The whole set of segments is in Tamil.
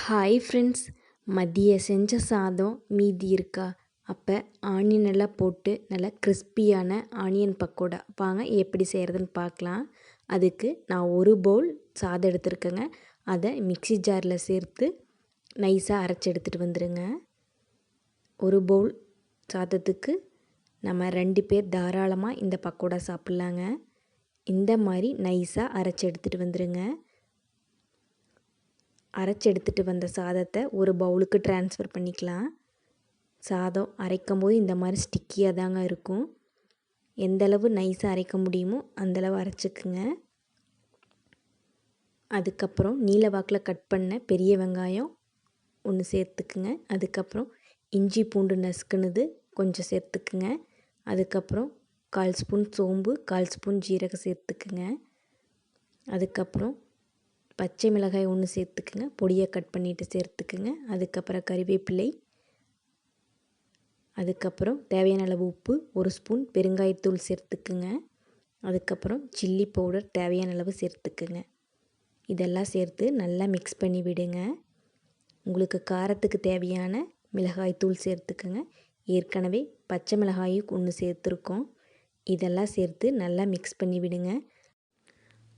ஹாய் ஃப்ரெண்ட்ஸ், மதிய செஞ்ச சாதம் மீதி இருக்கா? அப்போ ஆனியன் எல்லாம் போட்டு நல்லா கிறிஸ்பியான ஆனியன் பக்கோடா வாங்க எப்படி செய்கிறதுன்னு பார்க்கலாம். அதுக்கு நான் ஒரு பவுல் சாதம் எடுத்துருக்கேங்க. அதை மிக்ஸி ஜாரில் சேர்த்து நைஸாக அரைச்சி எடுத்துகிட்டு வந்துடுங்க. ஒரு பவுல் சாதத்துக்கு நம்ம 2 பேர் தாராளமாக இந்த பக்கோடா சாப்பிட்லாங்க. இந்த மாதிரி நைஸாக அரைச்சி எடுத்துகிட்டு வந்துடுங்க. அரைச்சி எடுத்துகிட்டு வந்த சாதத்தை ஒரு பவுலுக்கு ட்ரான்ஸ்ஃபர் பண்ணிக்கலாம். சாதம் அரைக்கும் போது இந்த மாதிரி ஸ்டிக்கியாக தாங்க இருக்கும். எந்தளவு நைஸாக அரைக்க முடியுமோ அந்தளவு அரைச்சிக்குங்க. அதுக்கப்புறம் நீல வாக்கில் கட் பண்ண பெரிய வெங்காயம் ஒன்று சேர்த்துக்குங்க. அதுக்கப்புறம் இஞ்சி பூண்டு நசுக்குனது கொஞ்சம் சேர்த்துக்குங்க. அதுக்கப்புறம் 1/4 ஸ்பூன் சோம்பு, 1/4 ஸ்பூன் ஜீரகம் சேர்த்துக்குங்க. அதுக்கப்புறம் பச்சை மிளகாய் ஒன்று சேர்த்துக்குங்க, பொடியாக கட் பண்ணிவிட்டு சேர்த்துக்குங்க. அதுக்கப்புறம் கறிவேப்பிலை, அதுக்கப்புறம் தேவையான அளவு உப்பு, 1 ஸ்பூன் பெருங்காயத்தூள் சேர்த்துக்குங்க. அதுக்கப்புறம் சில்லி பவுடர் தேவையான அளவு சேர்த்துக்குங்க. இதெல்லாம் சேர்த்து நல்லா மிக்ஸ் பண்ணி விடுங்க. உங்களுக்கு காரத்துக்கு தேவையான மிளகாய்த்தூள் சேர்த்துக்குங்க. ஏற்கனவே பச்சை மிளகாயும் ஒன்று சேர்த்துருக்கோம். இதெல்லாம் சேர்த்து நல்லா மிக்ஸ் பண்ணி விடுங்க.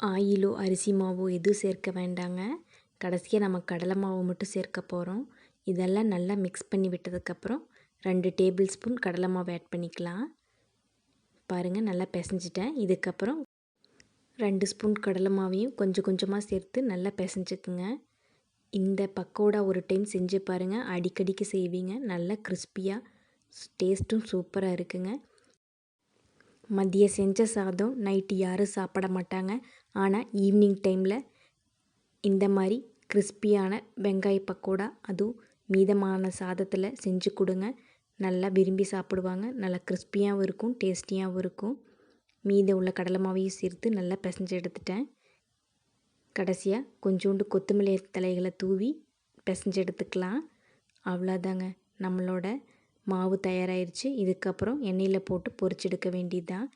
ஆயிலோ அரிசி மாவோ எதுவும் சேர்க்க வேண்டாங்க. கடைசியாக நம்ம கடலை மாவு மட்டும் சேர்க்க போகிறோம். இதெல்லாம் நல்லா மிக்ஸ் பண்ணி விட்டதுக்கப்புறம் 2 டேபிள் ஸ்பூன் கடலை மாவு ஆட் பண்ணிக்கலாம். பாருங்கள், நல்லா பிசைஞ்சிட்டேன். இதுக்கப்புறம் 2 ஸ்பூன் கடலை மாவையும் கொஞ்சம் கொஞ்சமாக சேர்த்து நல்லா பிசைஞ்சுக்குங்க. இந்த பக்கோடா ஒரு டைம் செஞ்சு பாருங்கள், அடிக்கடிக்கு செய்வீங்க. நல்லா கிறிஸ்பியாக டேஸ்ட்டும் சூப்பராக இருக்குங்க. மதியம் செஞ்ச சாதம் நைட்டு யாரும் சாப்பிட மாட்டாங்க. ஆனால் ஈவினிங் டைமில் இந்த மாதிரி கிறிஸ்பியான வெங்காய பக்கோடா, அதுவும் மீதமான சாதத்தில் செஞ்சு கொடுங்க. நல்லா விரும்பி சாப்பிடுவாங்க. நல்லா கிறிஸ்பியாகவும் இருக்கும், டேஸ்டியாகவும் இருக்கும். மீத உள்ள கடலை மாவையும் சேர்த்து நல்லா பிசைஞ்சு எடுத்துட்டேன். கடைசியாக கொஞ்சோண்டு கொத்தமல்லி தலைகளை தூவி பிசைஞ்சு எடுத்துக்கலாம். அவ்வளோதாங்க, நம்மளோட மாவு தயாராகிருச்சு. இதுக்கப்புறம் எண்ணெயில் போட்டு பொரிச்செடுக்க வேண்டியதுதான்.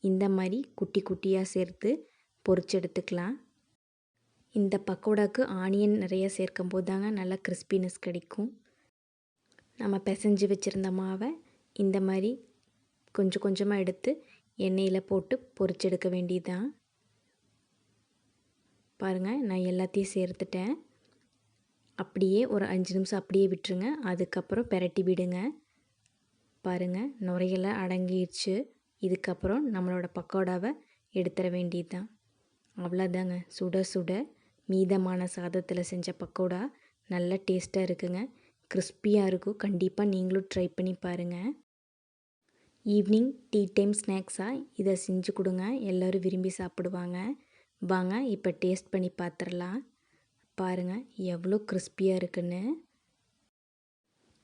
இந்த மாதிரி குட்டி குட்டியாக சேர்த்து பொரிச்சு எடுத்துக்கலாம். இந்த பக்கோடாவுக்கு ஆனியன் நிறைய சேர்க்கும் போது தாங்க நல்லா கிறிஸ்பினஸ் கிடைக்கும். நம்ம பிசைஞ்சு வச்சுருந்த மாவை இந்த மாதிரி கொஞ்சம் கொஞ்சமாக எடுத்து எண்ணெயில் போட்டு பொரிச்செடுக்க வேண்டியதுதான். பாருங்கள், நான் எல்லாத்தையும் சேர்த்துட்டேன். அப்படியே ஒரு 5 நிமிஷம் அப்படியே விட்டுருங்க. அதுக்கப்புறம் பெரட்டி விடுங்க. பாருங்கள், நுரையெல்லாம் அடங்கிடுச்சு. இதுக்கப்புறம் நம்மளோட பக்கோடாவை எடுத்துட வேண்டியது தான். அவ்வளோதாங்க, சுட சுட மீதமான சாதத்தில் செஞ்ச பக்கோடா நல்ல டேஸ்ட்டாக இருக்குங்க. கிறிஸ்பியாக இருக்கும். கண்டிப்பாக நீங்களும் ட்ரை பண்ணி பாருங்கள். ஈவினிங் டீ டைம் ஸ்நாக்ஸாக இதை செஞ்சு கொடுங்க. எல்லோரும் விரும்பி சாப்பிடுவாங்க. வாங்க இப்போ டேஸ்ட் பண்ணி பார்த்துடலாம். பாருங்கள் எவ்வளோ கிறிஸ்பியாக இருக்குன்னு.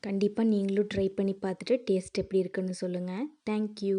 கண்டிப்பாக நீங்களும் ட்ரை பண்ணி பார்த்துட்டு டேஸ்ட் எப்படி இருக்குன்னு சொல்லுங்கள். தேங்க்யூ.